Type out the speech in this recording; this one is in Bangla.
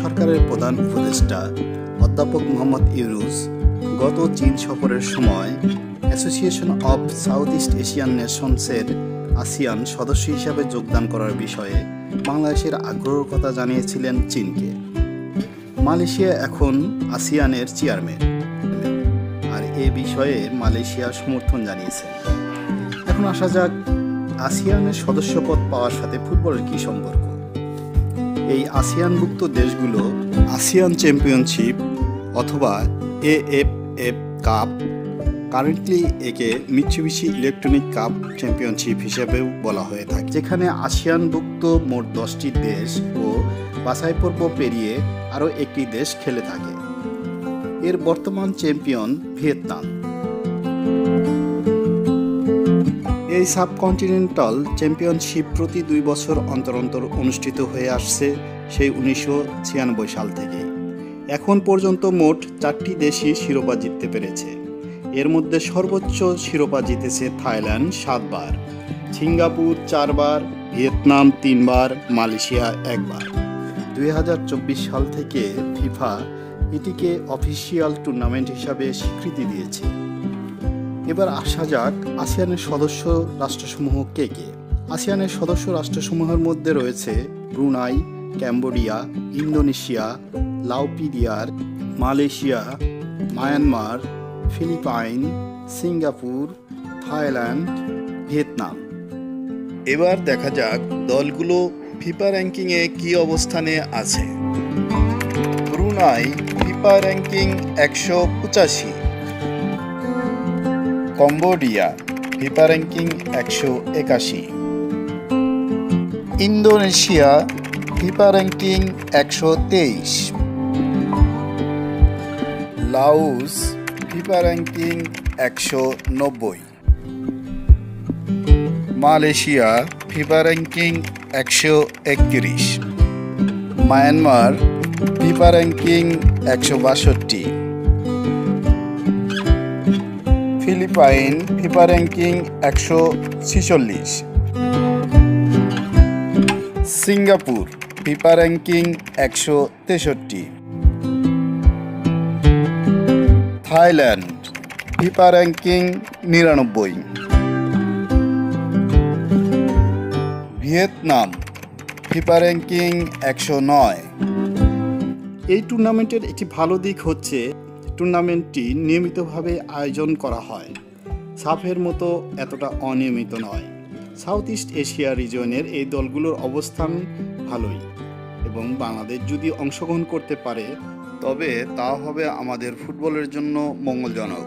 সরকারের প্রধান উপদেষ্টা অধ্যাপক মোহাম্মদ ইউনূস গত চীন সফরের সময় Association of South East Asian নেশনসের আসিয়ান সদস্য হিসাবে যোগদান করার বিষয়ে বাংলাদেশের আগ্রহের কথা জানিয়েছিলেন চীনকে। মালয়েশিয়া এখন আসিয়ানের চেয়ারম্যান, আর এ বিষয়ে মালয়েশিয়া সমর্থন জানিয়েছে। এখন আসা যাক আসিয়ানের সদস্যপদ পাওয়ার সাথে ফুটবলের কী সম্পর্ক। এই আসিয়ানভুক্ত দেশগুলো আসিয়ান চ্যাম্পিয়নশিপ অথবা AFF কাপ, কারেন্টলি একে মিৎসুবিশি ইলেকট্রনিক কাপ চ্যাম্পিয়নশিপ হিসেবেও বলা হয়ে থাকে, যেখানে আসিয়ানভুক্ত মোট 10টি দেশ ও বাছাই পর্ব পেরিয়ে আরও একটি দেশ খেলে থাকে। এর বর্তমান চ্যাম্পিয়ন ভিয়েতনাম। এই সাবকন্টিনেন্টাল চ্যাম্পিয়নশিপ প্রতি 2 বছর অন্তর অন্তর অনুষ্ঠিত হয়ে আসছে সেই 1996 সাল থেকে। এখন পর্যন্ত মোট 4টি দেশই শিরোপা জিততে পেরেছে। এর মধ্যে সর্বোচ্চ শিরোপা জিতেছে থাইল্যান্ড 7 বার, সিঙ্গাপুর 4 বার, ভিয়েতনাম 3 বার, মালয়েশিয়া 1 বার। 2024 সাল থেকে ফিফা এটিকে অফিসিয়াল টুর্নামেন্ট হিসাবে স্বীকৃতি দিয়েছে। এবার আসা যাক আসিয়ানের সদস্য রাষ্ট্রসমূহ কে কে। আসিয়ানের সদস্য রাষ্ট্রসমূহের মধ্যে রয়েছে ব্রুনাই, ক্যাম্বোডিয়া, ইন্দোনেশিয়া, লাওপিডিয়ার, Malaysia, Myanmar, Philippine, Singapore, Thailand, Vietnam. এবার দেখা যাক দলগুলো ফিফা র্যাঙ্কিংয়ে কী অবস্থানে আছে। Brunei FIFA ranking 185, Cambodia FIFA ranking 181, Indonesia FIFA ranking 123, Laos FIFA ranking 190, Malaysia FIFA ranking 131, Myanmar FIFA ranking 162, Philippine FIFA ranking 146, Singapore FIFA ranking 163, Thailand FIFA ranking 99, Vietnam FIFA ranking 109। এই টুর্নামেন্টের একটি ভালো দিক হচ্ছে টুর্নামেন্টটি নিয়মিতভাবে আয়োজন করা হয়, সাফের মতো এতটা অনিয়মিত নয়। সাউথ ইস্ট এশিয়া রিজিয়নের এই দলগুলোর অবস্থান ভালোই, এবং বাংলাদেশ যদি অংশগ্রহণ করতে পারে তবে তা হবে আমাদের ফুটবলের জন্য মঙ্গলজনক।